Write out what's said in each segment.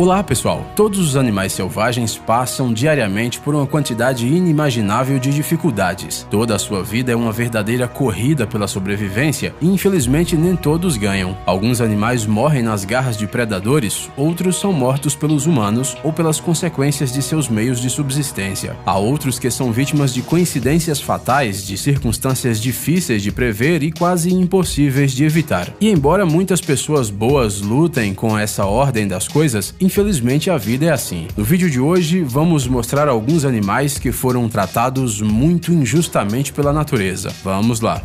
Olá pessoal, todos os animais selvagens passam diariamente por uma quantidade inimaginável de dificuldades. Toda a sua vida é uma verdadeira corrida pela sobrevivência e infelizmente nem todos ganham. Alguns animais morrem nas garras de predadores, outros são mortos pelos humanos ou pelas consequências de seus meios de subsistência. Há outros que são vítimas de coincidências fatais, de circunstâncias difíceis de prever e quase impossíveis de evitar. E embora muitas pessoas boas lutem com essa ordem das coisas, infelizmente a vida é assim. No vídeo de hoje vamos mostrar alguns animais que foram tratados muito injustamente pela natureza. Vamos lá!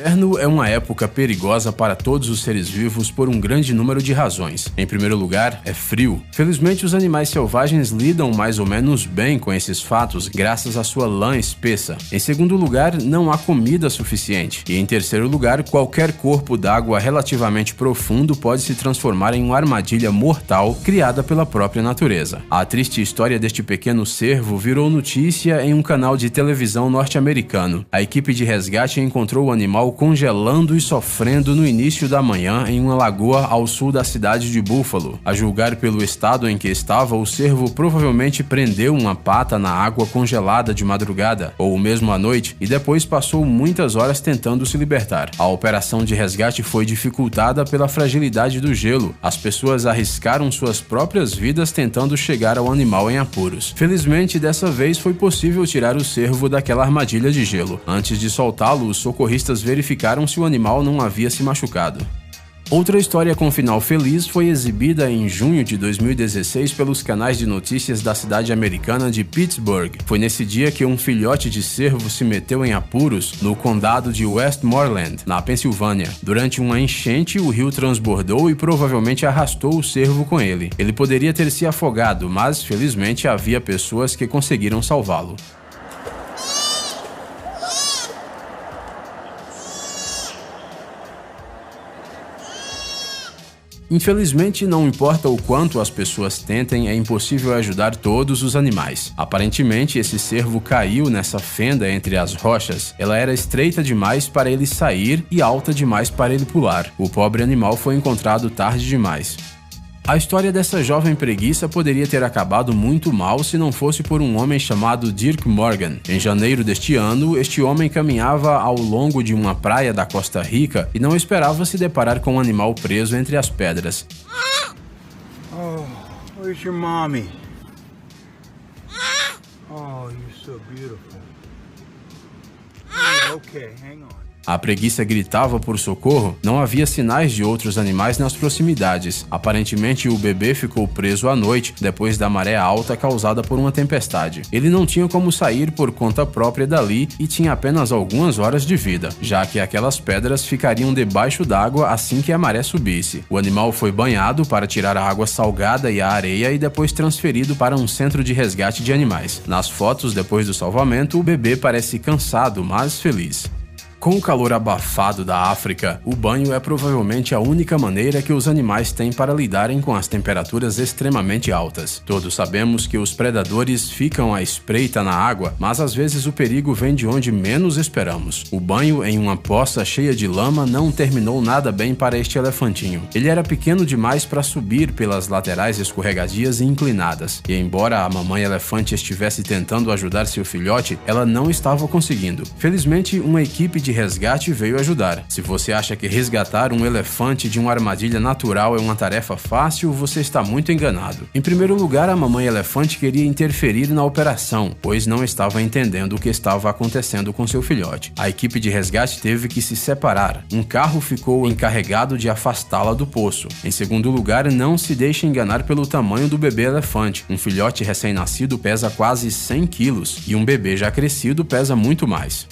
Inverno é uma época perigosa para todos os seres vivos por um grande número de razões. Em primeiro lugar, é frio. Felizmente, os animais selvagens lidam mais ou menos bem com esses fatos graças à sua lã espessa. Em segundo lugar, não há comida suficiente. E em terceiro lugar, qualquer corpo d'água relativamente profundo pode se transformar em uma armadilha mortal criada pela própria natureza. A triste história deste pequeno cervo virou notícia em um canal de televisão norte-americano. A equipe de resgate encontrou o animal congelando e sofrendo no início da manhã em uma lagoa ao sul da cidade de Buffalo. A julgar pelo estado em que estava, o cervo provavelmente prendeu uma pata na água congelada de madrugada, ou mesmo à noite, e depois passou muitas horas tentando se libertar. A operação de resgate foi dificultada pela fragilidade do gelo. As pessoas arriscaram suas próprias vidas tentando chegar ao animal em apuros. Felizmente, dessa vez foi possível tirar o cervo daquela armadilha de gelo. Antes de soltá-lo, os socorristas verificaram se o animal não havia se machucado. Outra história com final feliz foi exibida em junho de 2016 pelos canais de notícias da cidade americana de Pittsburgh. Foi nesse dia que um filhote de cervo se meteu em apuros no condado de Westmoreland, na Pensilvânia. Durante uma enchente, o rio transbordou e provavelmente arrastou o cervo com ele. Ele poderia ter se afogado, mas felizmente havia pessoas que conseguiram salvá-lo. Infelizmente, não importa o quanto as pessoas tentem, é impossível ajudar todos os animais. Aparentemente, esse cervo caiu nessa fenda entre as rochas. Ela era estreita demais para ele sair e alta demais para ele pular. O pobre animal foi encontrado tarde demais. A história dessa jovem preguiça poderia ter acabado muito mal se não fosse por um homem chamado Dirk Morgan. Em janeiro deste ano, este homem caminhava ao longo de uma praia da Costa Rica e não esperava se deparar com um animal preso entre as pedras. Oh, where's your mommy? Oh, you're so beautiful. Okay, hang on. A preguiça gritava por socorro, não havia sinais de outros animais nas proximidades. Aparentemente, o bebê ficou preso à noite, depois da maré alta causada por uma tempestade. Ele não tinha como sair por conta própria dali e tinha apenas algumas horas de vida, já que aquelas pedras ficariam debaixo d'água assim que a maré subisse. O animal foi banhado para tirar a água salgada e a areia e depois transferido para um centro de resgate de animais. Nas fotos depois do salvamento, o bebê parece cansado, mas feliz. Com o calor abafado da África, o banho é provavelmente a única maneira que os animais têm para lidarem com as temperaturas extremamente altas. Todos sabemos que os predadores ficam à espreita na água, mas às vezes o perigo vem de onde menos esperamos. O banho em uma poça cheia de lama não terminou nada bem para este elefantinho. Ele era pequeno demais para subir pelas laterais escorregadias e inclinadas, e embora a mamãe elefante estivesse tentando ajudar seu filhote, ela não estava conseguindo. Felizmente, uma equipe de resgate veio ajudar. Se você acha que resgatar um elefante de uma armadilha natural é uma tarefa fácil, você está muito enganado. Em primeiro lugar, a mamãe elefante queria interferir na operação, pois não estava entendendo o que estava acontecendo com seu filhote. A equipe de resgate teve que se separar. Um carro ficou encarregado de afastá-la do poço. Em segundo lugar, não se deixe enganar pelo tamanho do bebê elefante. Um filhote recém-nascido pesa quase 100 quilos e um bebê já crescido pesa muito mais.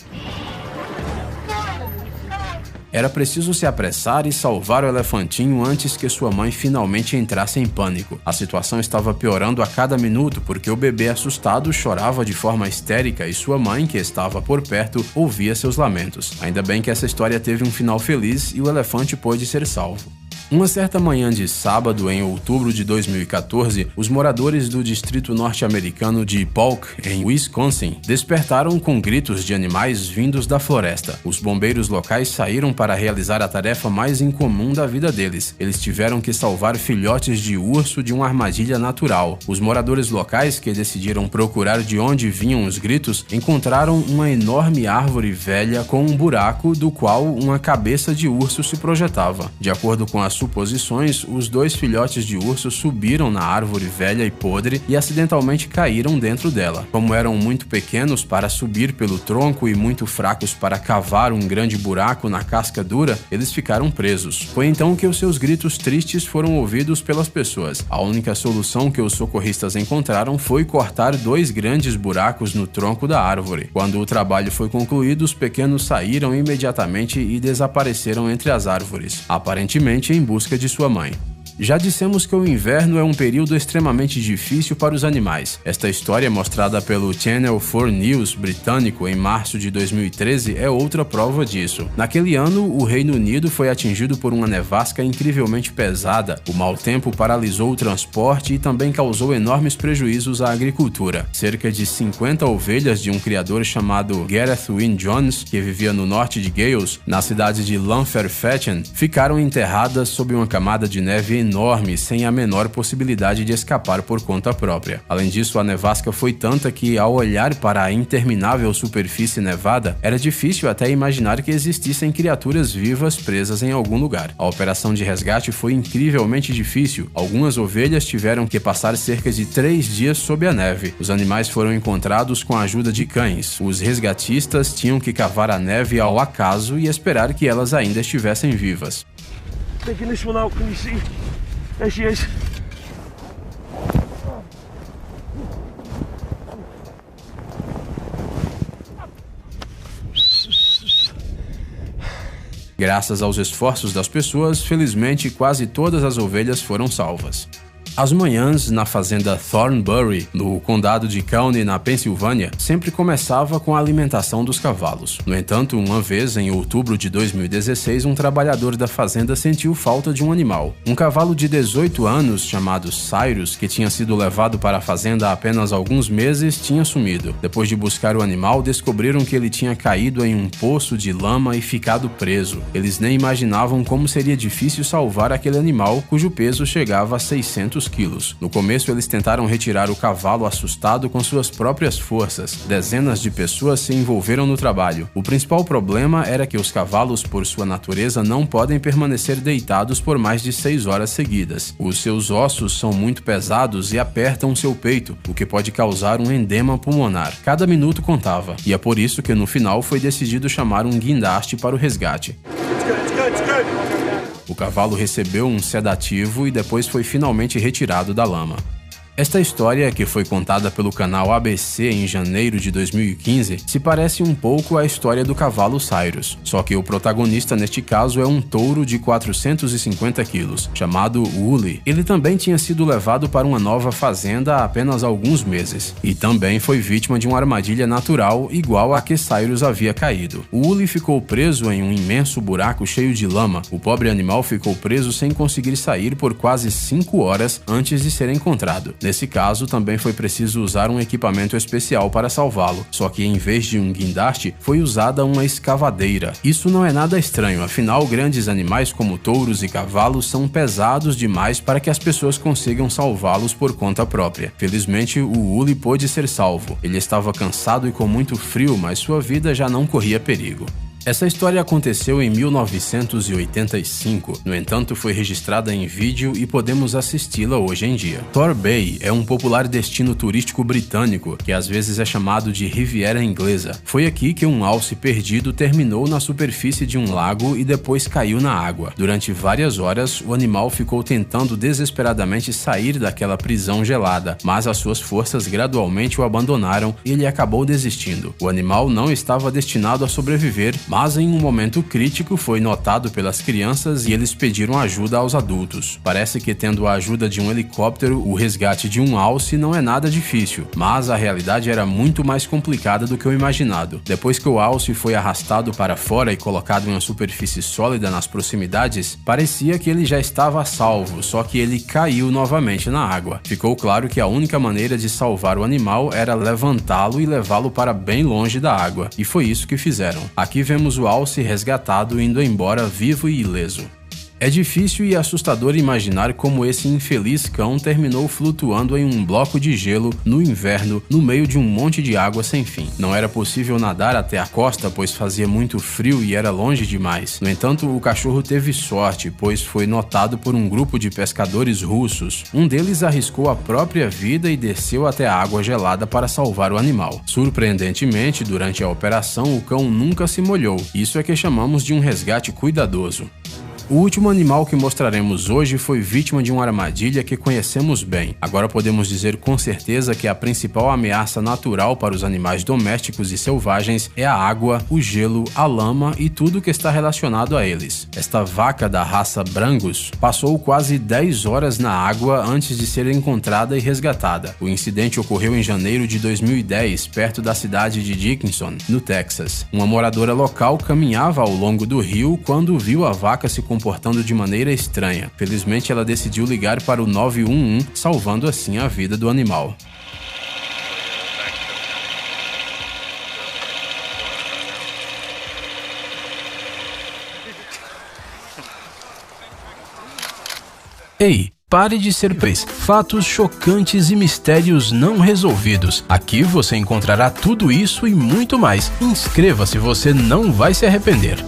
Era preciso se apressar e salvar o elefantinho antes que sua mãe finalmente entrasse em pânico. A situação estava piorando a cada minuto porque o bebê assustado chorava de forma histérica e sua mãe, que estava por perto, ouvia seus lamentos. Ainda bem que essa história teve um final feliz e o elefante pôde ser salvo. Uma certa manhã de sábado, em outubro de 2014, os moradores do distrito norte-americano de Polk, em Wisconsin, despertaram com gritos de animais vindos da floresta. Os bombeiros locais saíram para realizar a tarefa mais incomum da vida deles. Eles tiveram que salvar filhotes de urso de uma armadilha natural. Os moradores locais, que decidiram procurar de onde vinham os gritos, encontraram uma enorme árvore velha com um buraco do qual uma cabeça de urso se projetava. De acordo com as suposições, os 2 filhotes de urso subiram na árvore velha e podre e acidentalmente caíram dentro dela. Como eram muito pequenos para subir pelo tronco e muito fracos para cavar um grande buraco na casca dura, eles ficaram presos. Foi então que os seus gritos tristes foram ouvidos pelas pessoas. A única solução que os socorristas encontraram foi cortar 2 grandes buracos no tronco da árvore. Quando o trabalho foi concluído, os pequenos saíram imediatamente e desapareceram entre as árvores, aparentemente em busca de sua mãe. Já dissemos que o inverno é um período extremamente difícil para os animais. Esta história, mostrada pelo Channel 4 News britânico em março de 2013, é outra prova disso. Naquele ano, o Reino Unido foi atingido por uma nevasca incrivelmente pesada. O mau tempo paralisou o transporte e também causou enormes prejuízos à agricultura. Cerca de 50 ovelhas de um criador chamado Gareth Wyn Jones, que vivia no norte de Gales, na cidade de Dunfermline, ficaram enterradas sob uma camada de neve enorme, sem a menor possibilidade de escapar por conta própria. Além disso, a nevasca foi tanta que, ao olhar para a interminável superfície nevada, era difícil até imaginar que existissem criaturas vivas presas em algum lugar. A operação de resgate foi incrivelmente difícil. Algumas ovelhas tiveram que passar cerca de 3 dias sob a neve. Os animais foram encontrados com a ajuda de cães. Os resgatistas tinham que cavar a neve ao acaso e esperar que elas ainda estivessem vivas. Taking this one out, can you see? There she is. Graças aos esforços das pessoas, felizmente quase todas as ovelhas foram salvas. As manhãs na fazenda Thornbury, no condado de County, na Pensilvânia, sempre começava com a alimentação dos cavalos. No entanto, uma vez, em outubro de 2016, um trabalhador da fazenda sentiu falta de um animal. Um cavalo de 18 anos, chamado Cyrus, que tinha sido levado para a fazenda há apenas alguns meses, tinha sumido. Depois de buscar o animal, descobriram que ele tinha caído em um poço de lama e ficado preso. Eles nem imaginavam como seria difícil salvar aquele animal, cujo peso chegava a 600 quilos. No começo, eles tentaram retirar o cavalo assustado com suas próprias forças. Dezenas de pessoas se envolveram no trabalho. O principal problema era que os cavalos, por sua natureza, não podem permanecer deitados por mais de 6 horas seguidas. Os seus ossos são muito pesados e apertam seu peito, o que pode causar um edema pulmonar. Cada minuto contava, e é por isso que no final foi decidido chamar um guindaste para o resgate. O cavalo recebeu um sedativo e depois foi finalmente retirado da lama. Esta história, que foi contada pelo canal ABC em janeiro de 2015, se parece um pouco à história do cavalo Cyrus, só que o protagonista neste caso é um touro de 450 quilos, chamado Wooly. Ele também tinha sido levado para uma nova fazenda há apenas alguns meses, e também foi vítima de uma armadilha natural igual a que Cyrus havia caído. O Wooly ficou preso em um imenso buraco cheio de lama. O pobre animal ficou preso sem conseguir sair por quase 5 horas antes de ser encontrado. Nesse caso, também foi preciso usar um equipamento especial para salvá-lo, só que em vez de um guindaste, foi usada uma escavadeira. Isso não é nada estranho, afinal, grandes animais como touros e cavalos são pesados demais para que as pessoas consigam salvá-los por conta própria. Felizmente, o Wooly pôde ser salvo. Ele estava cansado e com muito frio, mas sua vida já não corria perigo. Essa história aconteceu em 1985, no entanto foi registrada em vídeo e podemos assisti-la hoje em dia. Tor Bay é um popular destino turístico britânico, que às vezes é chamado de Riviera Inglesa. Foi aqui que um alce perdido terminou na superfície de um lago e depois caiu na água. Durante várias horas, o animal ficou tentando desesperadamente sair daquela prisão gelada, mas as suas forças gradualmente o abandonaram e ele acabou desistindo. O animal não estava destinado a sobreviver Mas em um momento crítico foi notado pelas crianças e eles pediram ajuda aos adultos. Parece que tendo a ajuda de um helicóptero, o resgate de um alce não é nada difícil, mas a realidade era muito mais complicada do que o imaginado. Depois que o alce foi arrastado para fora e colocado em uma superfície sólida nas proximidades, parecia que ele já estava a salvo, só que ele caiu novamente na água. Ficou claro que a única maneira de salvar o animal era levantá-lo e levá-lo para bem longe da água, e foi isso que fizeram. Aqui vemos o alce resgatado indo embora vivo e ileso. É difícil e assustador imaginar como esse infeliz cão terminou flutuando em um bloco de gelo no inverno, no meio de um monte de água sem fim. Não era possível nadar até a costa, pois fazia muito frio e era longe demais. No entanto, o cachorro teve sorte, pois foi notado por um grupo de pescadores russos. Um deles arriscou a própria vida e desceu até a água gelada para salvar o animal. Surpreendentemente, durante a operação, o cão nunca se molhou. Isso é que chamamos de um resgate cuidadoso. O último animal que mostraremos hoje foi vítima de uma armadilha que conhecemos bem. Agora podemos dizer com certeza que a principal ameaça natural para os animais domésticos e selvagens é a água, o gelo, a lama e tudo que está relacionado a eles. Esta vaca da raça Brangus passou quase 10 horas na água antes de ser encontrada e resgatada. O incidente ocorreu em janeiro de 2010, perto da cidade de Dickinson, no Texas. Uma moradora local caminhava ao longo do rio quando viu a vaca se comportando de maneira estranha. Felizmente, ela decidiu ligar para o 911, salvando assim a vida do animal. Ei, pare de ser preso. Fatos chocantes e mistérios não resolvidos. Aqui você encontrará tudo isso e muito mais. Inscreva-se, você não vai se arrepender.